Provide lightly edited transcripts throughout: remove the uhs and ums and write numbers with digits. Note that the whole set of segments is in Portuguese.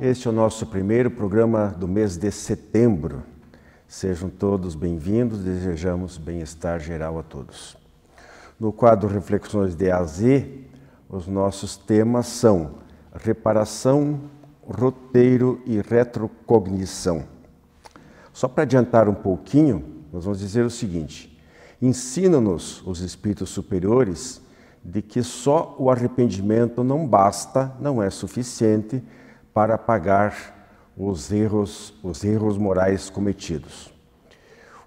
Este é o nosso primeiro programa do mês de setembro. Sejam todos bem-vindos, desejamos bem-estar geral a todos. No quadro Reflexões de A a Z, os nossos temas são reparação, roteiro e retrocognição. Só para adiantar um pouquinho, nós vamos dizer o seguinte: ensinam-nos os espíritos superiores de que só o arrependimento não basta, não é suficiente para apagar os erros morais cometidos.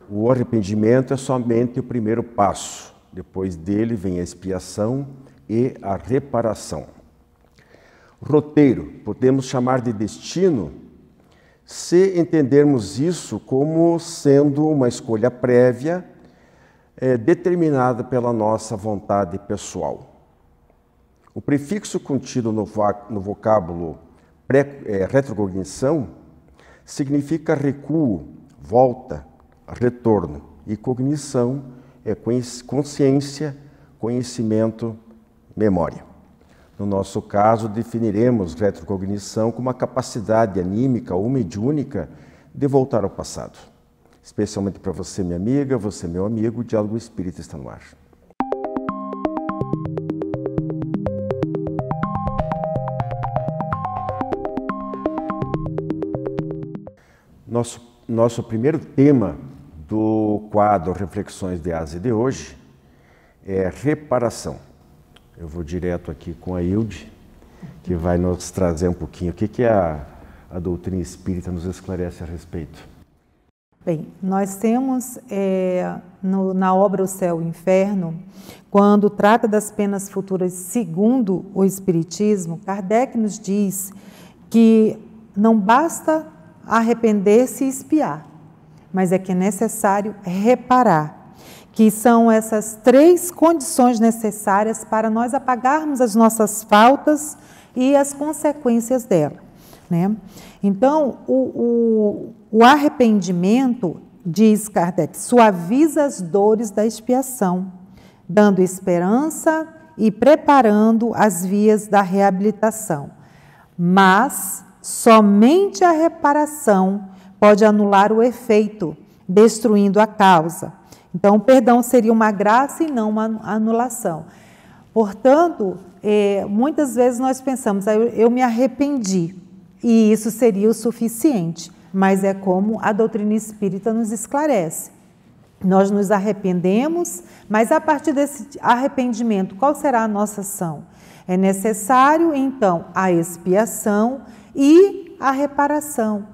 O arrependimento é somente o primeiro passo. Depois dele vem a expiação e a reparação. Roteiro, podemos chamar de destino, se entendermos isso como sendo uma escolha prévia, determinada pela nossa vontade pessoal. O prefixo contido no vocábulo retrocognição significa recuo, volta, retorno, e cognição é consciência, conhecimento, memória. No nosso caso, definiremos retrocognição como a capacidade anímica ou mediúnica de voltar ao passado. Especialmente para você, minha amiga, você, meu amigo, o Diálogo Espírita está no ar. Nosso primeiro tema do quadro Reflexões de A a Z de hoje é reparação. Eu vou direto aqui com a Hilde, que vai nos trazer um pouquinho o que a doutrina espírita nos esclarece a respeito. Bem, nós temos na obra O Céu e o Inferno, quando trata das penas futuras segundo o Espiritismo, Kardec nos diz que não basta arrepender-se e expiar, mas é que é necessário reparar, que são essas três condições necessárias para nós apagarmos as nossas faltas e as consequências dela, né? Então, o arrependimento, diz Kardec, suaviza as dores da expiação, dando esperança e preparando as vias da reabilitação. Mas somente a reparação pode anular o efeito, destruindo a causa. Então, o perdão seria uma graça e não uma anulação. Portanto, muitas vezes nós pensamos, eu me arrependi, e isso seria o suficiente. Mas é como a doutrina espírita nos esclarece. Nós nos arrependemos, mas a partir desse arrependimento, qual será a nossa ação? É necessário, então, a expiação e a reparação,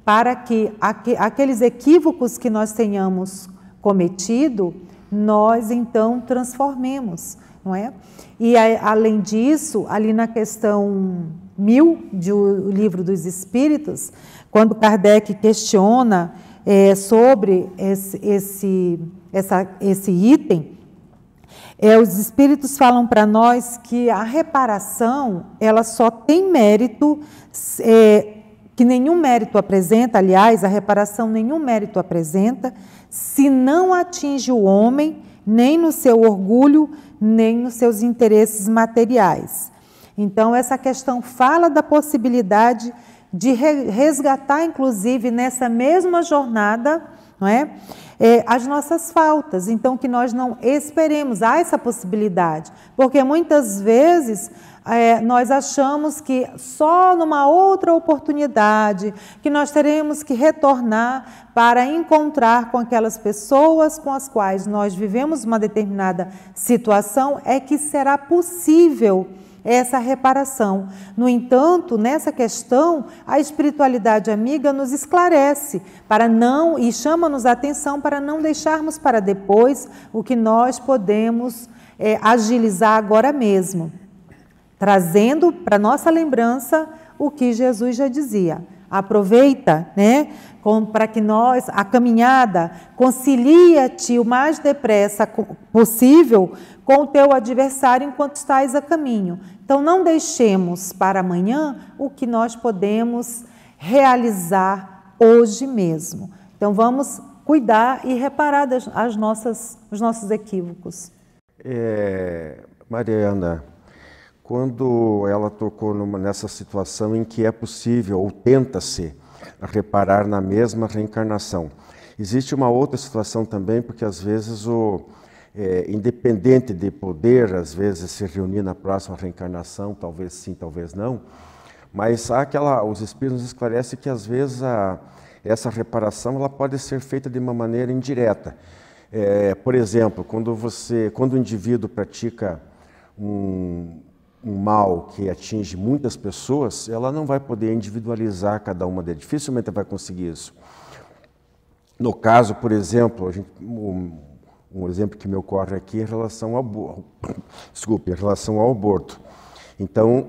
para que aqueles equívocos que nós tenhamos cometido, nós, então, transformemos, não é? E, além disso, ali na questão 1000 do Livro dos Espíritos, quando Kardec questiona sobre esse item, os Espíritos falam para nós que a reparação, ela só tem mérito, que nenhum mérito apresenta, aliás, a reparação nenhum mérito apresenta, se não atinge o homem, nem no seu orgulho, nem nos seus interesses materiais. Então, essa questão fala da possibilidade de resgatar, inclusive, nessa mesma jornada, não é? As nossas faltas. Então, que nós não esperemos, há essa possibilidade, porque muitas vezes nós achamos que só numa outra oportunidade, que nós teremos que retornar para encontrar com aquelas pessoas com as quais nós vivemos uma determinada situação, é que será possível essa reparação. No entanto, nessa questão, a espiritualidade amiga nos esclarece e chama-nos a atenção para não deixarmos para depois o que nós podemos agilizar agora mesmo, trazendo para nossa lembrança o que Jesus já dizia. Aproveita, né, para que a caminhada, concilia-te o mais depressa possível com o teu adversário enquanto estás a caminho. Então, não deixemos para amanhã o que nós podemos realizar hoje mesmo. Então, vamos cuidar e reparar os nossos equívocos. Mariana, quando ela tocou nessa situação em que é possível, ou tenta-se, reparar na mesma reencarnação. Existe uma outra situação também, porque às vezes independente de poder, às vezes, se reunir na próxima reencarnação, talvez sim, talvez não, mas os Espíritos nos esclarecem que às vezes essa reparação ela pode ser feita de uma maneira indireta. Por exemplo, quando o indivíduo pratica um mal que atinge muitas pessoas, ela não vai poder individualizar cada uma delas, dificilmente vai conseguir isso. No caso, por exemplo, um exemplo que me ocorre aqui em relação ao aborto. Então,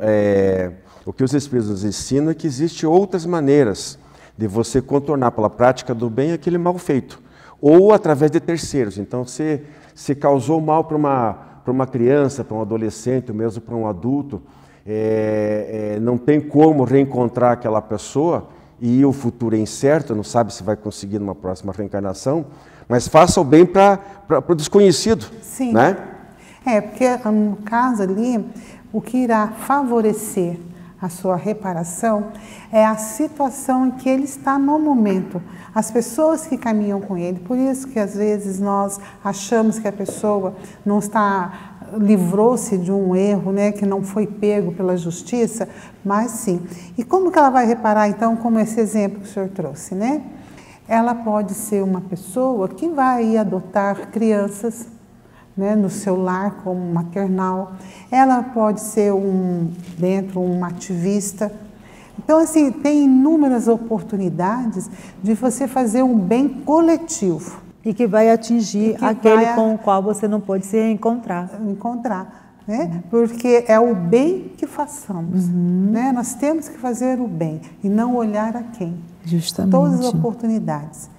o que os Espíritos nos ensinam é que existem outras maneiras de você contornar pela prática do bem aquele mal feito, ou através de terceiros. Então, se causou mal para uma criança, para um adolescente, ou mesmo para um adulto, não tem como reencontrar aquela pessoa, e o futuro é incerto, não sabe se vai conseguir numa próxima reencarnação, mas faça o bem para o desconhecido. Sim. Né? Porque no caso ali, o que irá favorecer a sua reparação é a situação em que ele está no momento. As pessoas que caminham com ele, por isso que às vezes nós achamos que a pessoa não livrou-se de um erro, né, que não foi pego pela justiça, mas sim. E como que ela vai reparar então, como esse exemplo que o senhor trouxe, né? Ela pode ser uma pessoa que vai adotar crianças, né, no seu lar como maternal. Ela pode ser um ativista. Então, assim, tem inúmeras oportunidades de você fazer um bem coletivo. E que vai atingir aquele com o qual você não pode se encontrar. Né? Porque é o bem que façamos. Né? Nós temos que fazer o bem e não olhar a quem. Justamente. Todas as oportunidades.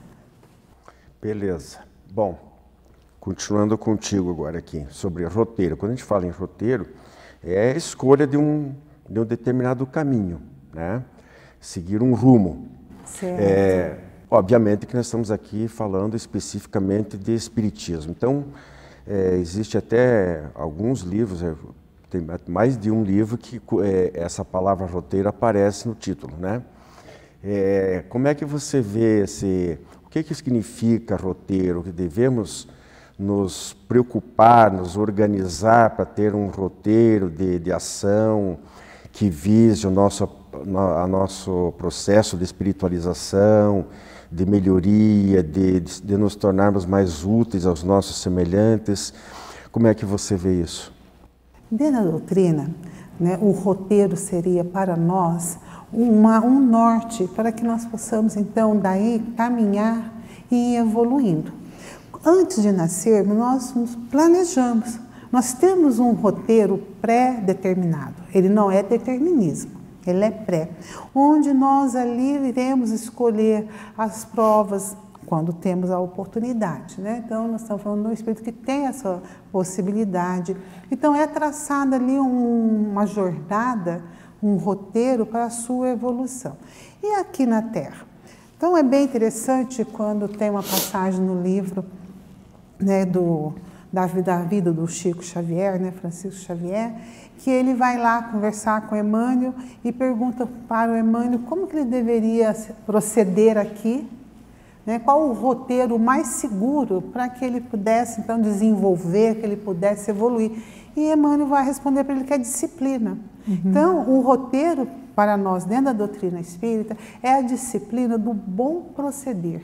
Beleza. Bom, continuando contigo agora aqui, sobre roteiro. Quando a gente fala em roteiro, é a escolha de um determinado caminho, né? Seguir um rumo. Certo. Obviamente que nós estamos aqui falando especificamente de espiritismo. Então, existe até alguns livros, tem mais de um livro que essa palavra roteiro aparece no título, né? Como é que você vê o que significa roteiro? Que devemos nos preocupar, nos organizar para ter um roteiro de ação que vise o nosso processo de espiritualização, de melhoria, de nos tornarmos mais úteis aos nossos semelhantes. Como é que você vê isso? Dentro da doutrina, né, o roteiro seria para nós um norte para que nós possamos, então, daí caminhar e ir evoluindo. Antes de nascermos, nós nos planejamos. Nós temos um roteiro pré-determinado. Ele não é determinismo, ele é pré. Onde nós ali iremos escolher as provas quando temos a oportunidade, né? Então, nós estamos falando de um espírito que tem essa possibilidade. Então, é traçada ali uma jornada, um roteiro para a sua evolução. E aqui na Terra? Então, é bem interessante quando tem uma passagem no livro, né, da vida do Chico Xavier, né, Francisco Xavier, que ele vai lá conversar com Emmanuel e pergunta para o Emmanuel como que ele deveria proceder aqui, né, qual o roteiro mais seguro para que ele pudesse, então, desenvolver, que ele pudesse evoluir. E Emmanuel vai responder para ele que é disciplina. Então, o roteiro para nós, dentro da doutrina espírita, é a disciplina do bom proceder.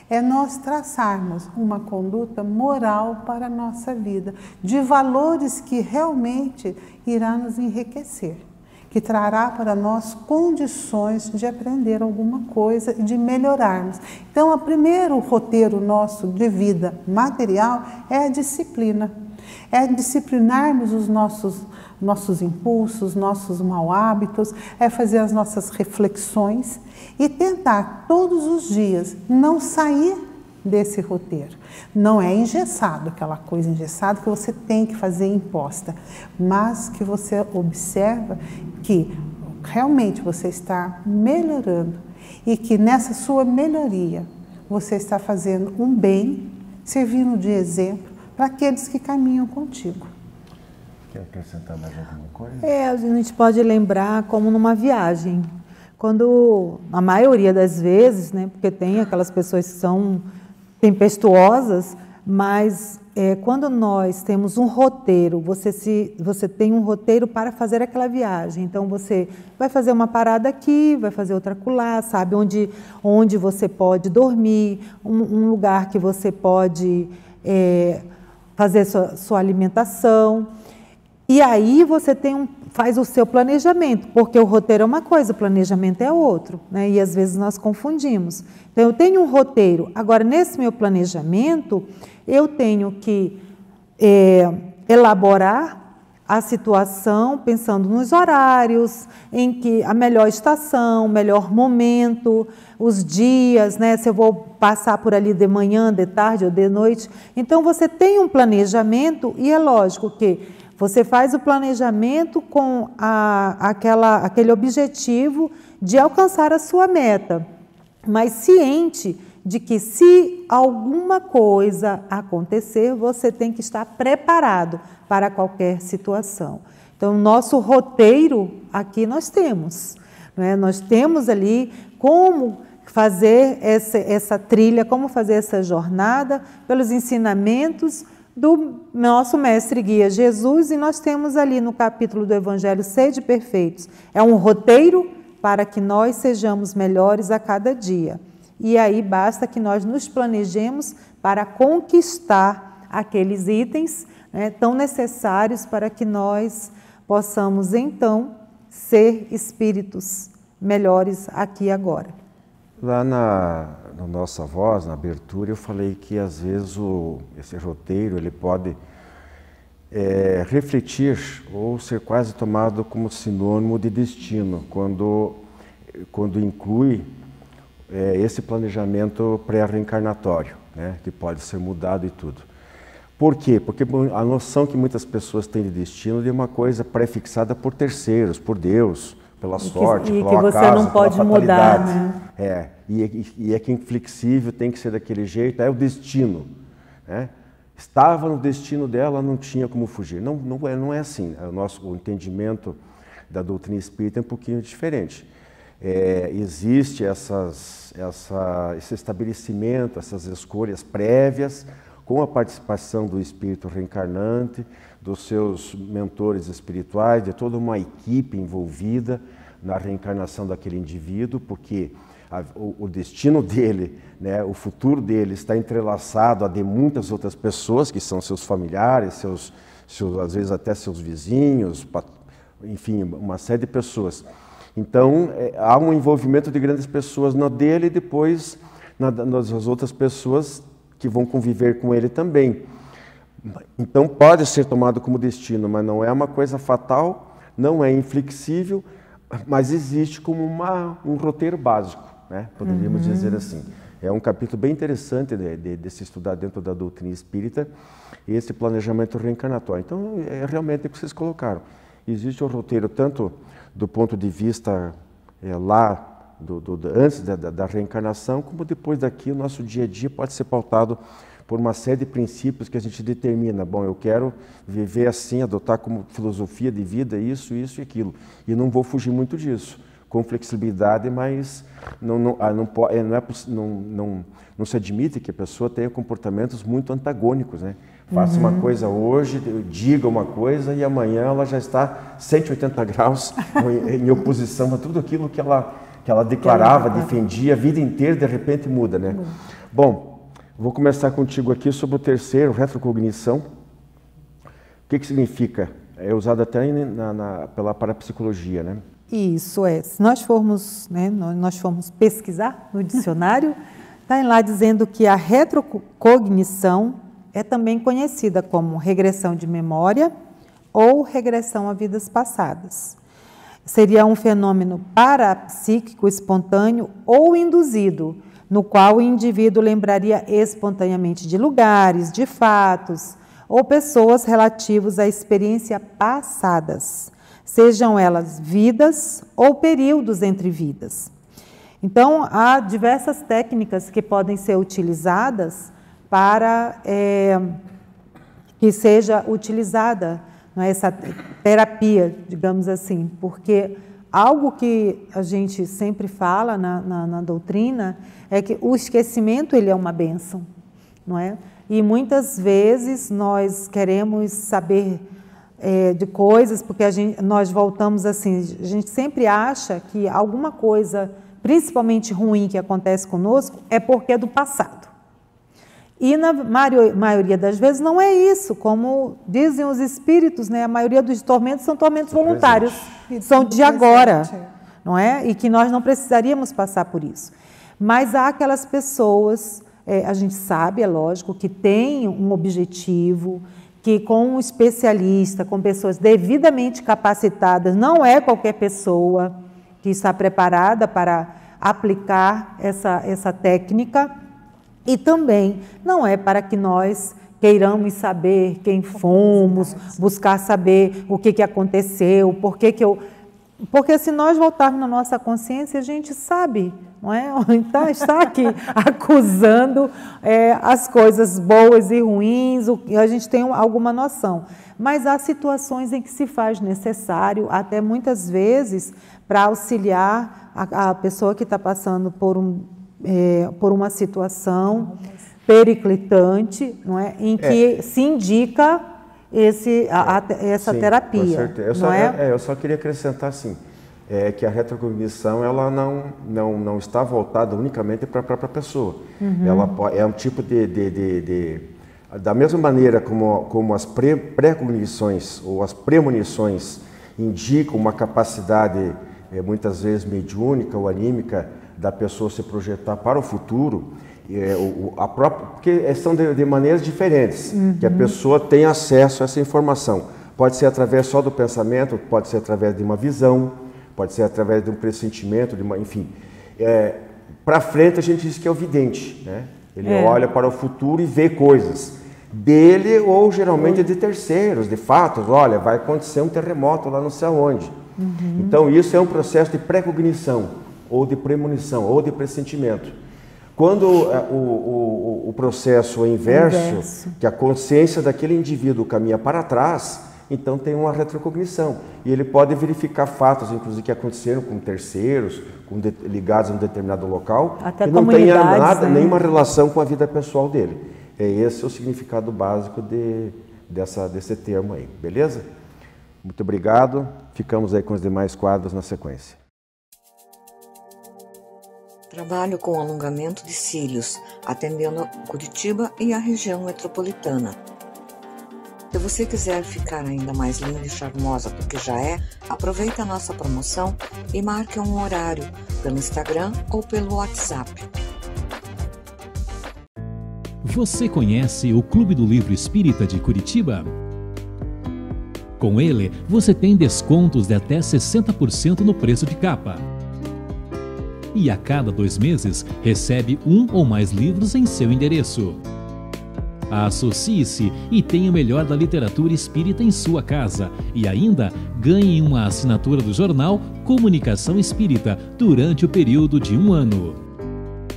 É nós traçarmos uma conduta moral para a nossa vida, de valores que realmente irá nos enriquecer, que trará para nós condições de aprender alguma coisa e de melhorarmos. Então, o primeiro roteiro nosso de vida material é a disciplina. É disciplinarmos os nossos impulsos, nossos mau hábitos, é fazer as nossas reflexões e tentar todos os dias não sair desse roteiro. Não é engessado, aquela coisa engessada que você tem que fazer imposta, mas que você observa que realmente você está melhorando e que nessa sua melhoria você está fazendo um bem, servindo de exemplo para aqueles que caminham contigo. Quer acrescentar mais alguma coisa? A gente pode lembrar como numa viagem. Quando, a maioria das vezes, né, porque tem aquelas pessoas que são tempestuosas, mas quando nós temos um roteiro, você tem um roteiro para fazer aquela viagem. Então, você vai fazer uma parada aqui, vai fazer outra acolá, sabe onde você pode dormir, um lugar que você pode fazer sua alimentação. E aí você faz o seu planejamento, porque o roteiro é uma coisa, o planejamento é outro, né? E às vezes nós confundimos. Então, eu tenho um roteiro. Agora, nesse meu planejamento, eu tenho que elaborar a situação pensando nos horários, em que a melhor estação, o melhor momento, os dias, né? Se eu vou passar por ali de manhã, de tarde ou de noite. Então, você tem um planejamento e é lógico que você faz o planejamento com aquele objetivo de alcançar a sua meta, mas ciente de que se alguma coisa acontecer, você tem que estar preparado para qualquer situação. Então, nosso roteiro aqui nós temos, né? Nós temos ali como fazer essa trilha, como fazer essa jornada pelos ensinamentos do nosso mestre guia Jesus, e nós temos ali no capítulo do Evangelho Sede Perfeitos. É um roteiro para que nós sejamos melhores a cada dia. E aí basta que nós nos planejemos para conquistar aqueles itens, né, tão necessários para que nós possamos então ser espíritos melhores aqui e agora. Lá na nossa voz, na abertura, eu falei que às vezes esse roteiro ele pode refletir ou ser quase tomado como sinônimo de destino, quando inclui esse planejamento pré-reencarnatório, né, que pode ser mudado e tudo. Por quê? Porque a noção que muitas pessoas têm de destino é uma coisa pré-fixada por terceiros, por Deus, pela sorte, pelo acaso, você não pode mudar, né? E é que inflexível, tem que ser daquele jeito, é o destino, né? Estava no destino dela, não tinha como fugir. Não é assim. O entendimento da doutrina espírita é um pouquinho diferente. Existe esse estabelecimento, essas escolhas prévias, com a participação do espírito reencarnante, dos seus mentores espirituais, de toda uma equipe envolvida na reencarnação daquele indivíduo, porque o destino dele, né, o futuro dele está entrelaçado a de muitas outras pessoas, que são seus familiares, às vezes até seus vizinhos, enfim, uma série de pessoas. Então, há um envolvimento de grandes pessoas no dele e depois nas outras pessoas que vão conviver com ele também. Então, pode ser tomado como destino, mas não é uma coisa fatal, não é inflexível, mas existe como um roteiro básico, né? Poderíamos dizer assim. É um capítulo bem interessante de se estudar dentro da doutrina espírita, esse planejamento reencarnatório. Então, é realmente o que vocês colocaram. Existe um roteiro tanto do ponto de vista antes da reencarnação, como depois daqui, o nosso dia a dia pode ser pautado por uma série de princípios que a gente determina. Bom, eu quero viver assim, adotar como filosofia de vida isso e aquilo. E não vou fugir muito disso, com flexibilidade, mas não se admite que a pessoa tenha comportamentos muito antagônicos, né? Faça uma coisa hoje, diga uma coisa e amanhã ela já está 180 graus em oposição a tudo aquilo que ela declarava, defendia a vida inteira, de repente muda, né? Bom, vou começar contigo aqui sobre o terceiro, retrocognição. O que significa? É usado até pela parapsicologia, né? Isso é. Se nós formos pesquisar no dicionário, está lá dizendo que a retrocognição é também conhecida como regressão de memória ou regressão a vidas passadas. Seria um fenômeno parapsíquico espontâneo ou induzido, no qual o indivíduo lembraria espontaneamente de lugares, de fatos ou pessoas relativos a experiências passadas, sejam elas vidas ou períodos entre vidas. Então, há diversas técnicas que podem ser utilizadas para que seja utilizada não é? Essa terapia, digamos assim, porque algo que a gente sempre fala na doutrina é que o esquecimento ele é uma bênção, não é? E muitas vezes nós queremos saber de coisas porque nós voltamos assim, a gente sempre acha que alguma coisa, principalmente ruim que acontece conosco, é porque é do passado. E na maioria das vezes não é isso, como dizem os espíritos, né? A maioria dos tormentos são tormentos voluntários, são de agora, não é? E que nós não precisaríamos passar por isso. Mas há aquelas pessoas, a gente sabe, é lógico, que tem um objetivo, que com um especialista, com pessoas devidamente capacitadas, não é qualquer pessoa que está preparada para aplicar essa técnica. E também não é para que nós queiramos saber quem fomos, buscar saber o que aconteceu, porque se nós voltarmos na nossa consciência, a gente sabe, não é? Está aqui acusando as coisas boas e ruins, a gente tem alguma noção. Mas há situações em que se faz necessário, até muitas vezes, para auxiliar a pessoa que está passando por uma situação periclitante, não é? Em que se indica essa sim, terapia. Com certeza. Eu só queria acrescentar assim, que a retrocognição ela não está voltada unicamente para a própria pessoa. Ela é um tipo da mesma maneira como as pré-cognições ou as premonições indicam uma capacidade muitas vezes mediúnica ou anímica da pessoa se projetar para o futuro, porque são de maneiras diferentes, que a pessoa tem acesso a essa informação. Pode ser através só do pensamento, pode ser através de uma visão, pode ser através de um pressentimento, enfim. Para frente a gente diz que é o vidente, né? Ele olha para o futuro e vê coisas dele ou geralmente de terceiros, de fatos. Olha, vai acontecer um terremoto lá não sei aonde. Então isso é um processo de pré-cognição, ou de premonição, ou de pressentimento. Quando o processo é inverso, que a consciência daquele indivíduo caminha para trás, então tem uma retrocognição. E ele pode verificar fatos, inclusive, que aconteceram com terceiros, ligados a um determinado local, até que não tenha nenhuma relação com a vida pessoal dele. Esse é o significado básico desse termo aí, beleza? Muito obrigado. Ficamos aí com os demais quadros na sequência. Trabalho com alongamento de cílios, atendendo Curitiba e a região metropolitana. Se você quiser ficar ainda mais linda e charmosa do que já é, aproveite a nossa promoção e marque um horário pelo Instagram ou pelo WhatsApp. Você conhece o Clube do Livro Espírita de Curitiba? Com ele, você tem descontos de até 60% no preço de capa. E a cada 2 meses, recebe 1 ou mais livros em seu endereço. Associe-se e tenha o melhor da literatura espírita em sua casa e ainda ganhe uma assinatura do jornal Comunicação Espírita durante o período de 1 ano.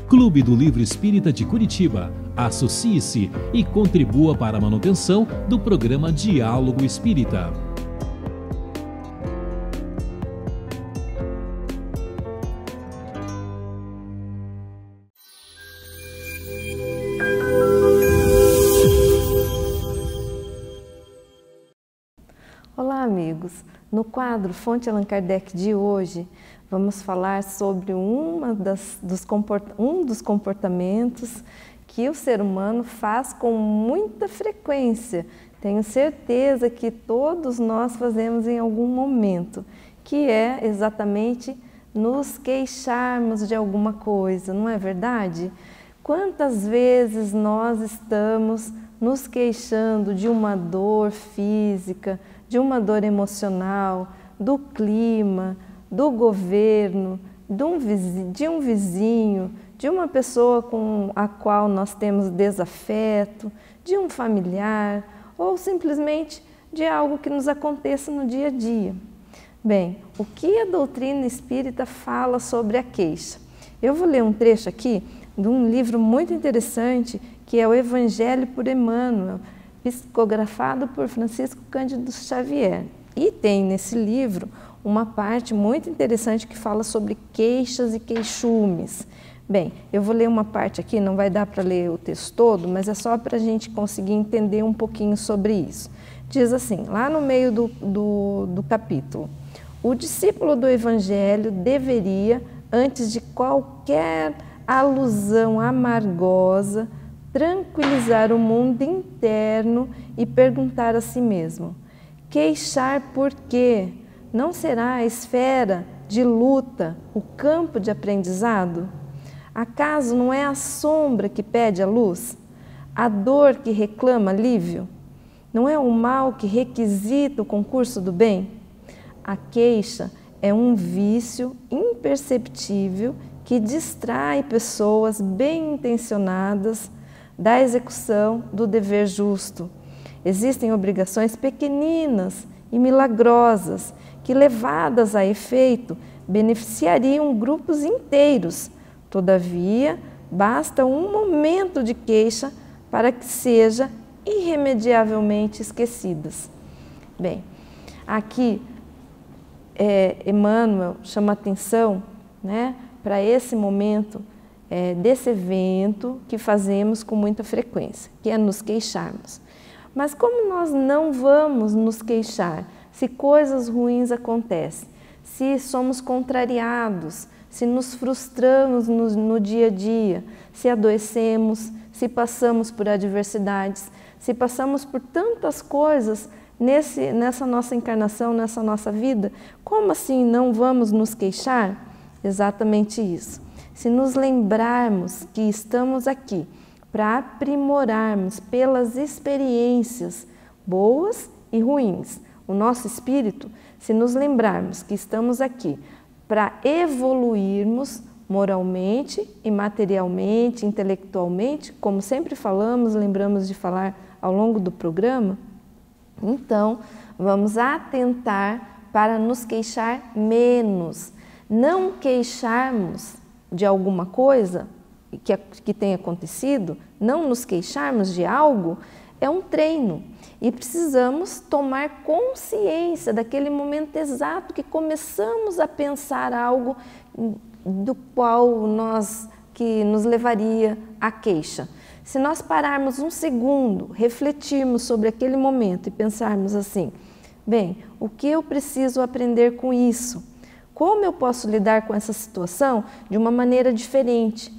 Clube do Livro Espírita de Curitiba. Associe-se e contribua para a manutenção do programa Diálogo Espírita. Olá, amigos! No quadro Fonte Allan Kardec de hoje, vamos falar sobre um dos comportamentos que o ser humano faz com muita frequência. Tenho certeza que todos nós fazemos em algum momento, que é exatamente nos queixarmos de alguma coisa, não é verdade? Quantas vezes nós estamos nos queixando de uma dor física, de uma dor emocional, do clima, do governo, de um vizinho, de uma pessoa com a qual nós temos desafeto, de um familiar ou simplesmente de algo que nos aconteça no dia a dia. Bem, o que a doutrina espírita fala sobre a queixa? Eu vou ler um trecho aqui de um livro muito interessante que é o Evangelho por Emmanuel, psicografado por Francisco Cândido Xavier. E tem nesse livro uma parte muito interessante que fala sobre queixas e queixumes. Bem, eu vou ler uma parte aqui, não vai dar para ler o texto todo, mas é só para a gente conseguir entender um pouquinho sobre isso. Diz assim, lá no meio do capítulo: o discípulo do Evangelho deveria, antes de qualquer alusão amargosa, tranquilizar o mundo interno e perguntar a si mesmo: queixar por quê? Não será a esfera de luta o campo de aprendizado? Acaso não é a sombra que pede a luz? A dor que reclama alívio? Não é o mal que requisita o concurso do bem? A queixa é um vício imperceptível que distrai pessoas bem intencionadas da execução do dever justo. Existem obrigações pequeninas e milagrosas que, levadas a efeito, beneficiariam grupos inteiros. Todavia, basta um momento de queixa para que sejam irremediavelmente esquecidas. Bem, aqui Emmanuel chama atenção, né, para esse momento desse evento que fazemos com muita frequência, que é nos queixarmos. Mas como nós não vamos nos queixar se coisas ruins acontecem, se somos contrariados, se nos frustramos no dia a dia, se adoecemos, se passamos por adversidades, se passamos por tantas coisas nessa nossa encarnação, nessa nossa vida, como assim não vamos nos queixar? Exatamente isso. Se nos lembrarmos que estamos aqui para aprimorarmos pelas experiências boas e ruins o nosso espírito, se nos lembrarmos que estamos aqui para evoluirmos moralmente e materialmente, intelectualmente, como sempre falamos, lembramos de falar ao longo do programa, então vamos atentar para nos queixar menos. Não queixarmos de alguma coisa que tenha acontecido, não nos queixarmos de algo, é um treino. E precisamos tomar consciência daquele momento exato que começamos a pensar algo do qual que nos levaria à queixa. Se nós pararmos um segundo, refletirmos sobre aquele momento e pensarmos assim: bem, o que eu preciso aprender com isso? Como eu posso lidar com essa situação de uma maneira diferente?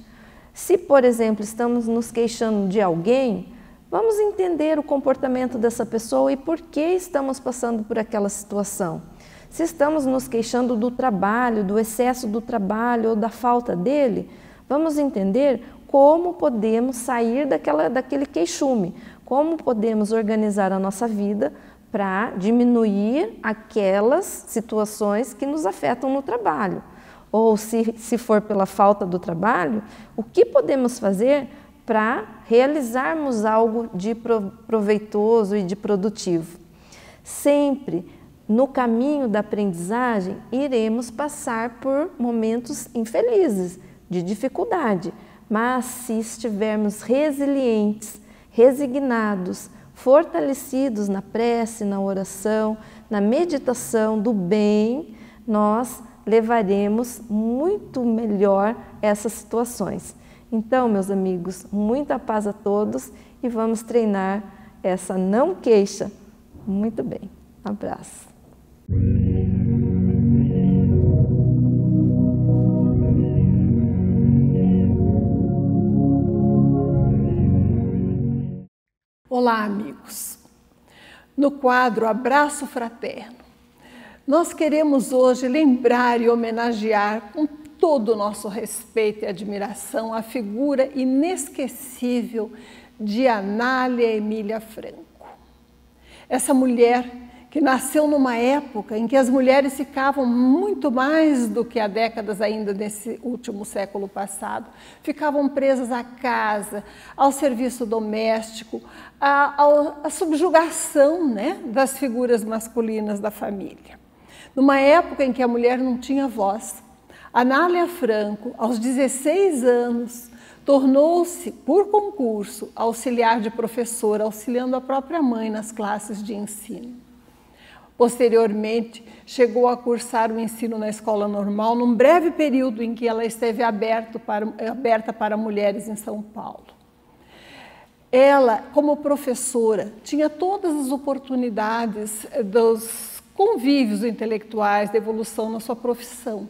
Se, por exemplo, estamos nos queixando de alguém, vamos entender o comportamento dessa pessoa e por que estamos passando por aquela situação. Se estamos nos queixando do trabalho, do excesso do trabalho ou da falta dele, vamos entender como podemos sair daquele queixume, como podemos organizar a nossa vida para diminuir aquelas situações que nos afetam no trabalho. Ou se for pela falta do trabalho, o que podemos fazer para realizarmos algo de proveitoso e de produtivo. Sempre no caminho da aprendizagem iremos passar por momentos infelizes, de dificuldade, mas se estivermos resilientes, resignados, fortalecidos na prece, na oração, na meditação do bem, nós levaremos muito melhor essas situações. Então, meus amigos, muita paz a todos e vamos treinar essa não queixa. Muito bem. Um abraço. Olá, amigos. No quadro Abraço Fraterno, nós queremos hoje lembrar e homenagear com todo o nosso respeito e admiração a figura inesquecível de Anália Emília Franco. Essa mulher que nasceu numa época em que as mulheres ficavam muito mais do que há décadas ainda nesse último século passado, ficavam presas à casa, ao serviço doméstico, à subjugação, né, das figuras masculinas da família. Numa época em que a mulher não tinha voz, Anália Franco, aos 16 anos, tornou-se, por concurso, auxiliar de professora, auxiliando a própria mãe nas classes de ensino. Posteriormente, chegou a cursar o ensino na escola normal, num breve período em que ela esteve aberta para mulheres em São Paulo. Ela, como professora, tinha todas as oportunidades dos convívios intelectuais, da evolução na sua profissão.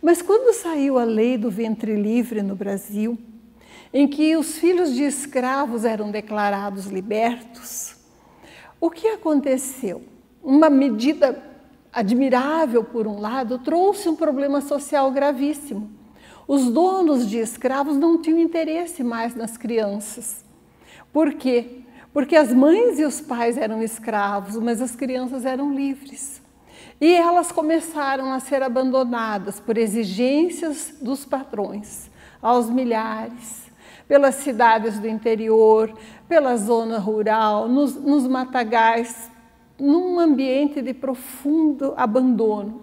Mas quando saiu a lei do ventre livre no Brasil, em que os filhos de escravos eram declarados libertos, o que aconteceu? Uma medida admirável, por um lado, trouxe um problema social gravíssimo. Os donos de escravos não tinham interesse mais nas crianças. Por quê? Porque as mães e os pais eram escravos, mas as crianças eram livres. E elas começaram a ser abandonadas por exigências dos patrões, aos milhares, pelas cidades do interior, pela zona rural, nos matagais, num ambiente de profundo abandono.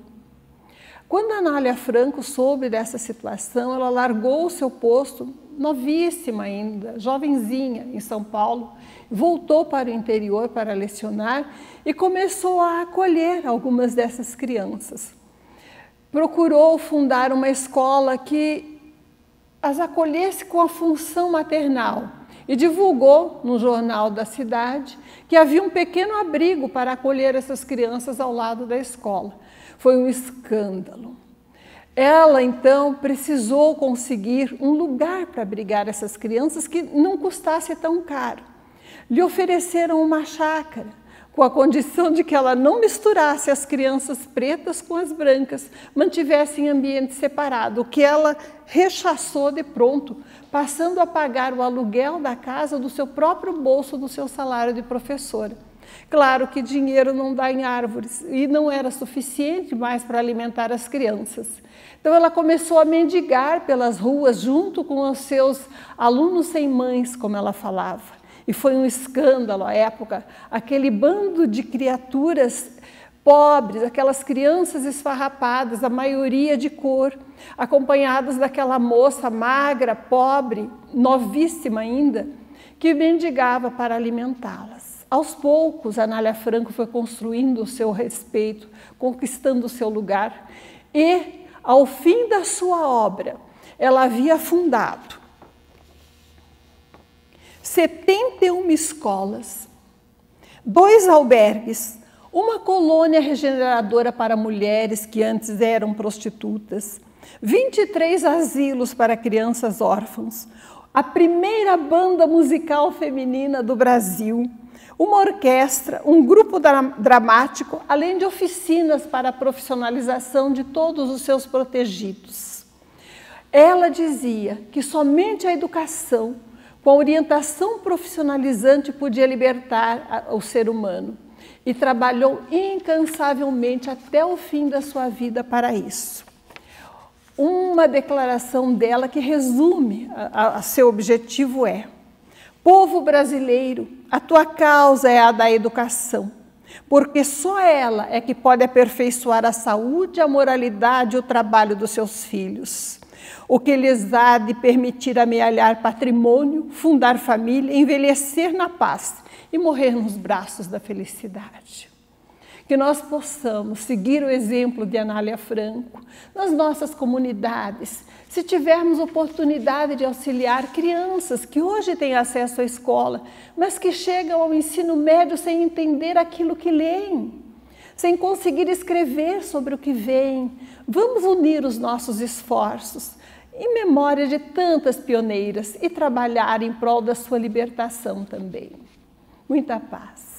Quando a Anália Franco soube dessa situação, ela largou o seu posto, novíssima ainda, jovenzinha, em São Paulo, voltou para o interior para lecionar e começou a acolher algumas dessas crianças. Procurou fundar uma escola que as acolhesse com a função maternal e divulgou no jornal da cidade que havia um pequeno abrigo para acolher essas crianças ao lado da escola. Foi um escândalo. Ela, então, precisou conseguir um lugar para abrigar essas crianças que não custasse tão caro. Lhe ofereceram uma chácara, com a condição de que ela não misturasse as crianças pretas com as brancas, mantivesse em ambiente separado, o que ela rechaçou de pronto, passando a pagar o aluguel da casa do seu próprio bolso, do seu salário de professora. Claro que dinheiro não dá em árvores e não era suficiente mais para alimentar as crianças. Então ela começou a mendigar pelas ruas junto com os seus alunos sem mães, como ela falava. E foi um escândalo à época, aquele bando de criaturas pobres, aquelas crianças esfarrapadas, a maioria de cor, acompanhadas daquela moça magra, pobre, novíssima ainda, que mendigava para alimentá-las. Aos poucos, a Anália Franco foi construindo o seu respeito, conquistando o seu lugar e, ao fim da sua obra, ela havia fundado 71 escolas, 2 albergues, uma colônia regeneradora para mulheres que antes eram prostitutas, 23 asilos para crianças órfãs, a primeira banda musical feminina do Brasil, uma orquestra, um grupo dramático, além de oficinas para a profissionalização de todos os seus protegidos. Ela dizia que somente a educação, com a orientação profissionalizante, podia libertar o ser humano e trabalhou incansavelmente até o fim da sua vida para isso. Uma declaração dela que resume a seu objetivo é: povo brasileiro, a tua causa é a da educação, porque só ela é que pode aperfeiçoar a saúde, a moralidade e o trabalho dos seus filhos, o que lhes há de permitir amealhar patrimônio, fundar família, envelhecer na paz e morrer nos braços da felicidade. Que nós possamos seguir o exemplo de Anália Franco nas nossas comunidades, se tivermos oportunidade de auxiliar crianças que hoje têm acesso à escola, mas que chegam ao ensino médio sem entender aquilo que leem, sem conseguir escrever sobre o que veem. Vamos unir os nossos esforços em memória de tantas pioneiras e trabalhar em prol da sua libertação também. Muita paz.